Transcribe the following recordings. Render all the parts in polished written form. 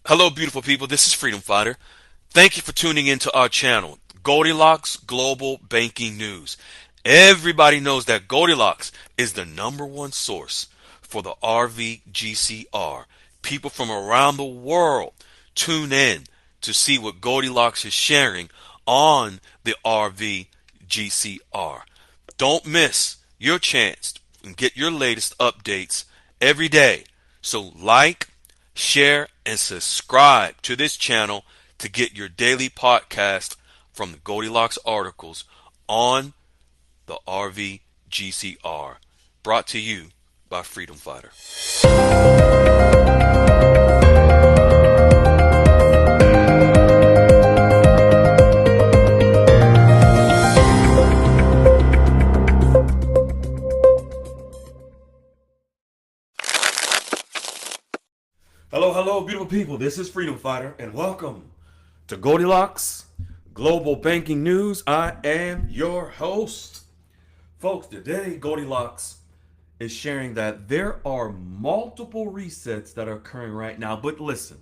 Hello, beautiful people. This is Freedom Fighter. Thank you for tuning into our channel, Goldilocks Global Banking News. Everybody knows that Goldilocks is the number one source for the RVGCR. People from around the world tune in to see what Goldilocks is sharing on the RVGCR. Don't miss your chance and get your latest updates every day. So like, share, and subscribe to this channel to get your daily podcast from the Goldilocks articles on the RVGCR. Brought to you by Freedom Fighter. Hello, beautiful people. This is Freedom Fighter, and welcome to Goldilocks Global Banking News. I am your host. Folks, today Goldilocks is sharing that there are multiple resets that are occurring right now, but listen,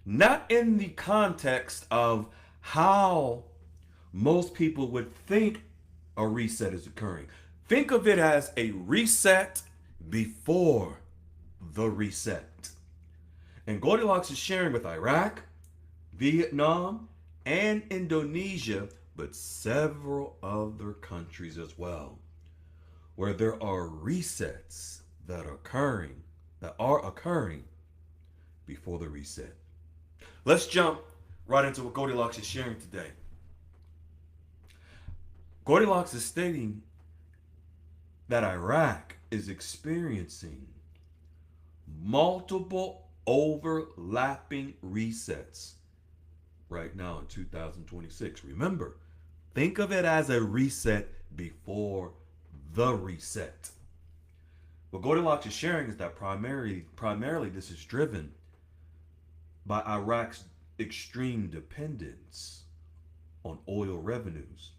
not in the context of how most people would think a reset is occurring. Think of it as a reset before the reset. And Goldilocks is sharing with Iraq, Vietnam, and Indonesia, but several other countries as well, where there are resets that are occurring before the reset. Let's jump right into what Goldilocks is sharing today. Goldilocks is stating that Iraq is experiencing multiple overlapping resets right now in 2026. Remember, think of it as a reset before the reset. What Goldilocks is sharing is that primarily this is driven by Iraq's extreme dependence on oil revenues,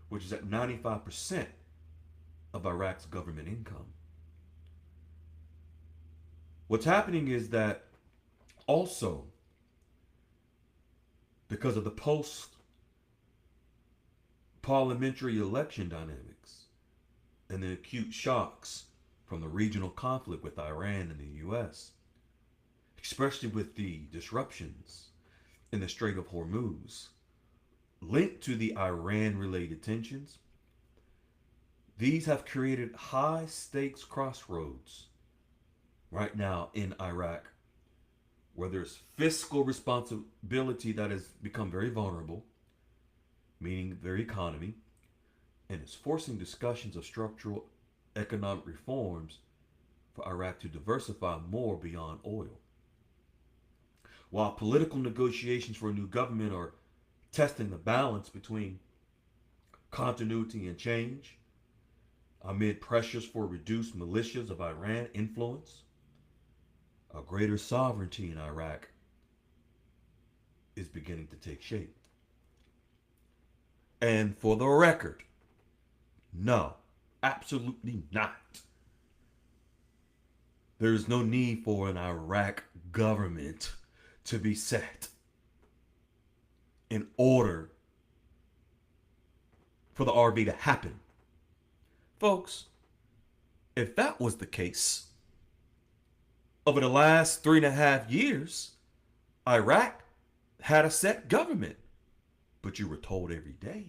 which is at 95% of Iraq's government income. What's happening is that also, because of the post parliamentary election dynamics and the acute shocks from the regional conflict with Iran and the US, especially with the disruptions in the Strait of Hormuz linked to the Iran related tensions, these have created high stakes crossroads right now in Iraq, where there's fiscal responsibility that has become very vulnerable, meaning their economy, and is forcing discussions of structural economic reforms for Iraq to diversify more beyond oil. While political negotiations for a new government are testing the balance between continuity and change, amid pressures for reduced militias of Iran influence, a greater sovereignty in Iraq is beginning to take shape. And for the record, no, absolutely not. There is no need for an Iraq government to be set in order for the RB to happen. Folks, if that was the case, over the last 3.5 years, Iraq had a set government, but you were told every day.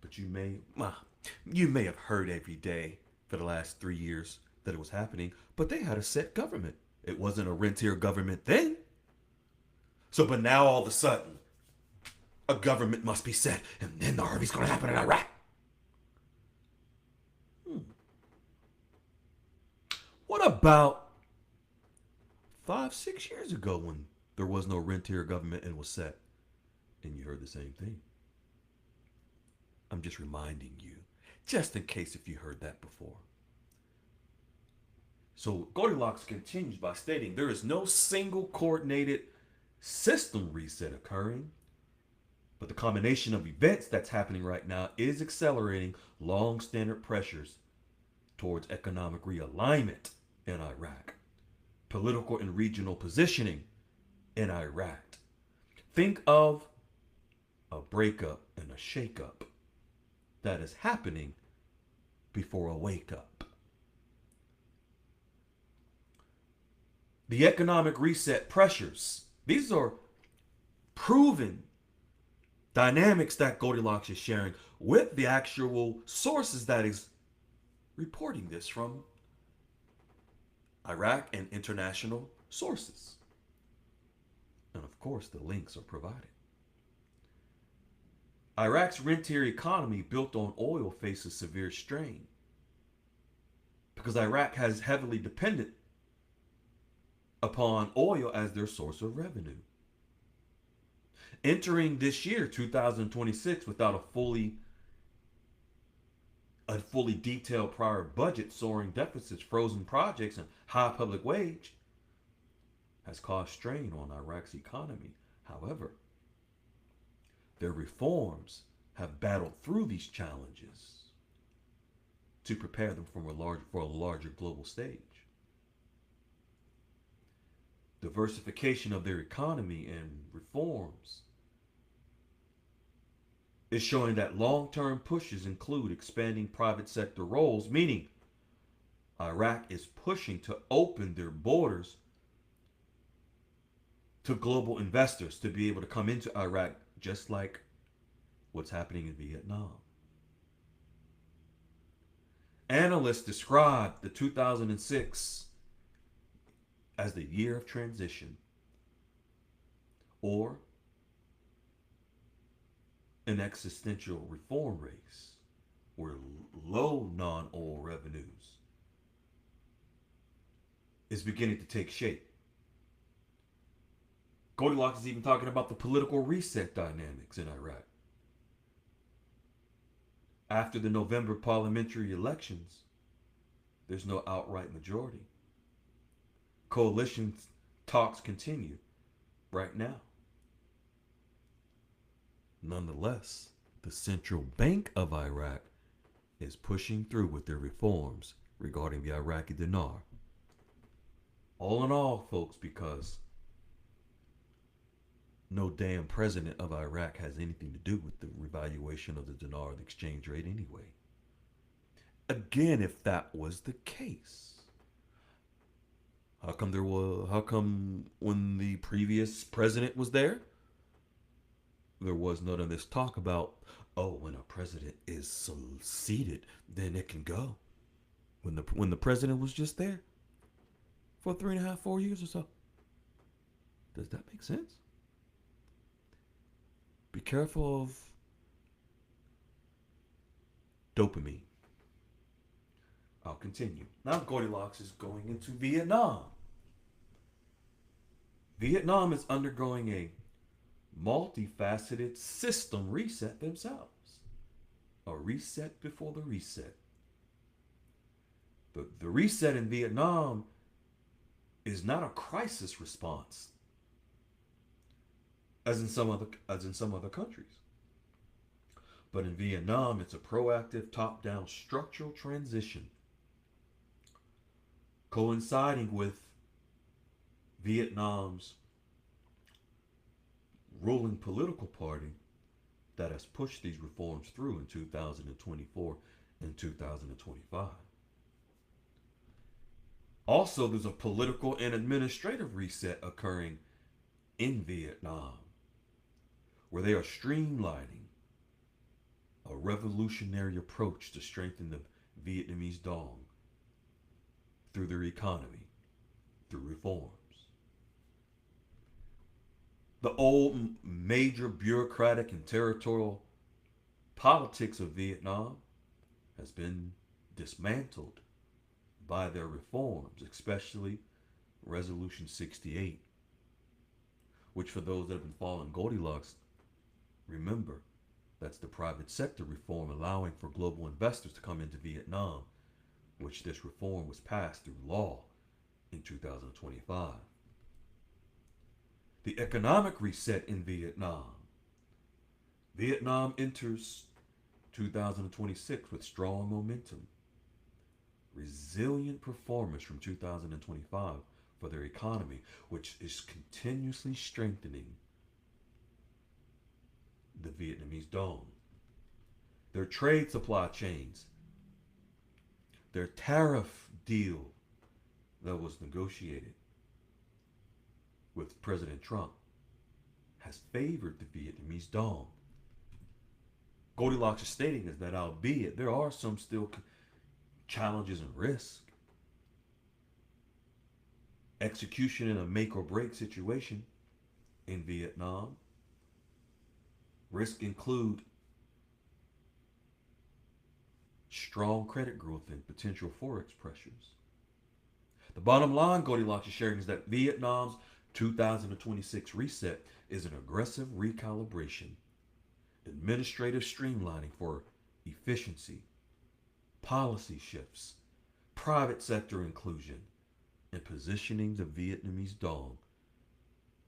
But you may have heard every day for the last 3 years that it was happening, but they had a set government. It wasn't a rentier government then. So, but now all of a sudden, a government must be set, and then the RV's going to happen in Iraq. What about 5-6 years ago when there was no rentier government and was set, and you heard the same thing? I'm just reminding you, just in case if you heard that before. So Goldilocks continues by stating there is no single coordinated system reset occurring, but the combination of events that's happening right now is accelerating long-standing pressures towards economic realignment in Iraq, political and regional positioning in Iraq. Think of a breakup and a shakeup that is happening before a wake up. The economic reset pressures. These are proven dynamics that Goldilocks is sharing with the actual sources that is reporting this from Iraq and international sources. And of course, the links are provided. Iraq's rentier economy built on oil faces severe strain because Iraq has heavily dependent upon oil as their source of revenue. Entering this year, 2026, without a fully detailed prior budget, soaring deficits, frozen projects, and high public wage has caused strain on Iraq's economy. However, their reforms have battled through these challenges to prepare them for a larger global stage. Diversification of their economy and reforms is showing that long-term pushes include expanding private sector roles, meaning Iraq is pushing to open their borders to global investors to be able to come into Iraq, just like what's happening in Vietnam. Analysts describe the 2006 as the year of transition, or an existential reform race where low non-oil revenues is beginning to take shape. Goldilocks is even talking about the political reset dynamics in Iraq. After the November parliamentary elections, there's no outright majority. Coalition talks continue right now. Nonetheless, the central bank of Iraq is pushing through with their reforms regarding the Iraqi dinar. All in all, folks, because no damn president of Iraq has anything to do with the revaluation of the dinar, the exchange rate anyway. Again, if that was the case, how come when the previous president was there was none of this talk about, oh, when a president is seated, then it can go. When the president was just there for 3.5, 4 years or so. Does that make sense? Be careful of dopamine. I'll continue. Now Goldilocks is going into Vietnam. Vietnam is undergoing a multifaceted system reset themselves. A reset before the reset. The reset in Vietnam is not a crisis response, as in some other countries. But in Vietnam, it's a proactive top-down structural transition coinciding with Vietnam's ruling political party that has pushed these reforms through in 2024 and 2025. Also, there's a political and administrative reset occurring in Vietnam, where they are streamlining a revolutionary approach to strengthen the Vietnamese dong through their economy, through reforms. The old major bureaucratic and territorial politics of Vietnam has been dismantled by their reforms, especially Resolution 68, which for those that have been following Goldilocks, remember, that's the private sector reform allowing for global investors to come into Vietnam, which this reform was passed through law in 2025. The economic reset in Vietnam. Vietnam enters 2026 with strong momentum, resilient performance from 2025 for their economy, which is continuously strengthening the Vietnamese dong. Their trade supply chains, their tariff deal that was negotiated with President Trump has favored the Vietnamese dong. Goldilocks is stating is that albeit there are some still challenges and risks, execution in a make or break situation in Vietnam, risks include strong credit growth and potential forex pressures. The bottom line Goldilocks is sharing is that Vietnam's 2026 reset is an aggressive recalibration, administrative streamlining for efficiency, policy shifts, private sector inclusion, and positioning the Vietnamese dong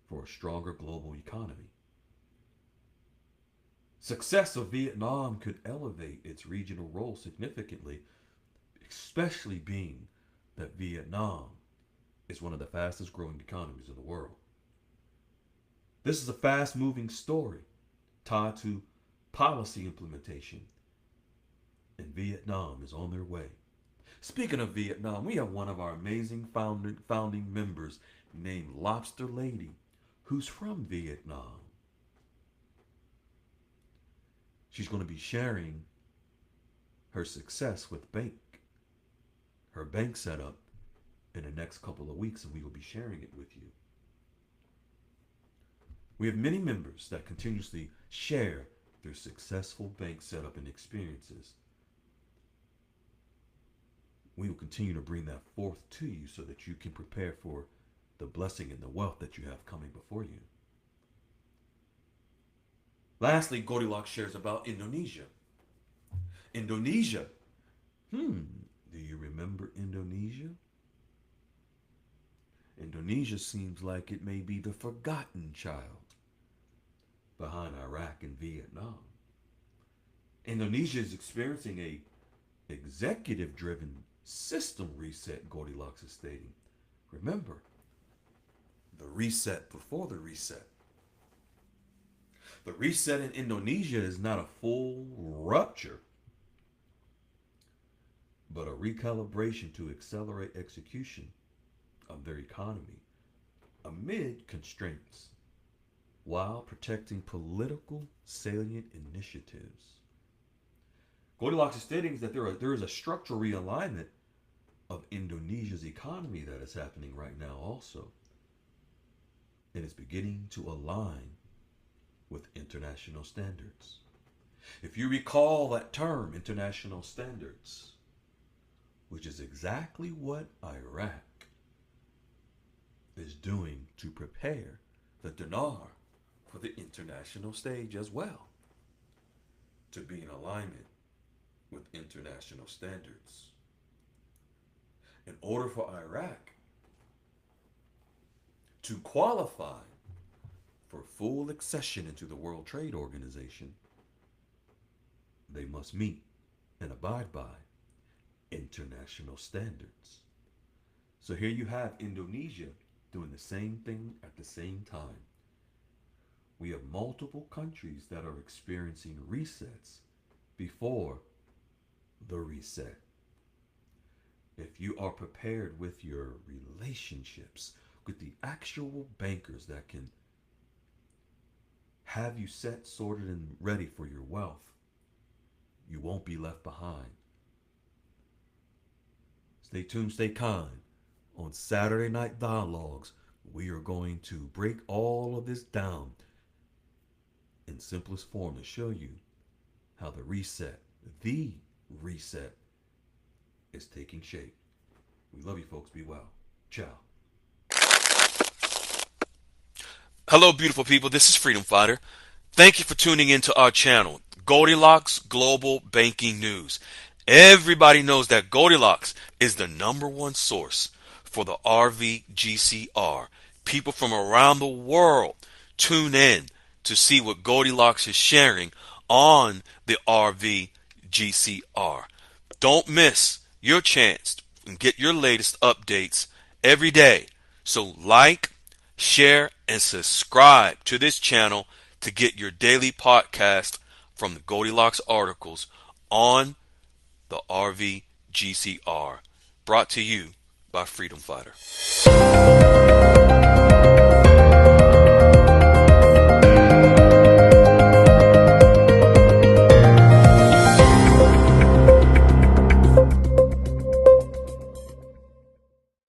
for a stronger global economy. Success of Vietnam could elevate its regional role significantly, especially being that Vietnam is one of the fastest growing economies in the world. This is a fast moving story tied to policy implementation, and Vietnam is on their way. Speaking of Vietnam, we have one of our amazing founding members named Lobster Lady, who's from Vietnam. She's going to be sharing her success with her bank setup in the next couple of weeks, and we will be sharing it with you. We have many members that continuously share their successful bank setup and experiences. We will continue to bring that forth to you so that you can prepare for the blessing and the wealth that you have coming before you. Lastly, Goldilocks shares about Indonesia. Indonesia. Do you remember Indonesia? Indonesia seems like it may be the forgotten child behind Iraq and Vietnam. Indonesia is experiencing a executive-driven system reset, Goldilocks is stating. Remember, the reset before the reset. The reset in Indonesia is not a full rupture, but a recalibration to accelerate execution of their economy amid constraints while protecting political salient initiatives. Goldilocks is stating that there is a structural realignment of Indonesia's economy that is happening right now also. And it's beginning to align with international standards. If you recall that term, international standards, which is exactly what Iraq is doing to prepare the Dinar for the international stage as well, to be in alignment with international standards. In order for Iraq to qualify for full accession into the World Trade Organization, they must meet and abide by international standards. So here you have Indonesia doing the same thing at the same time. We have multiple countries that are experiencing resets before the reset. If you are prepared with your relationships, with the actual bankers that can have you set, sorted, and ready for your wealth, you won't be left behind. Stay tuned, stay kind. On Saturday Night Dialogues, we are going to break all of this down in simplest form to show you how the reset is taking shape. We love you folks. Be well. Ciao. Hello, beautiful people. This is Freedom Fighter. Thank you for tuning into our channel, Goldilocks Global Banking News. Everybody knows that Goldilocks is the #1 source for the RVGCR. People from around the world tune in to see what Goldilocks is sharing on the RVGCR. Don't miss your chance and get your latest updates every day. So like, share, and subscribe to this channel to get your daily podcast from the Goldilocks articles on the RVGCR. Brought to you by Freedom Fighter.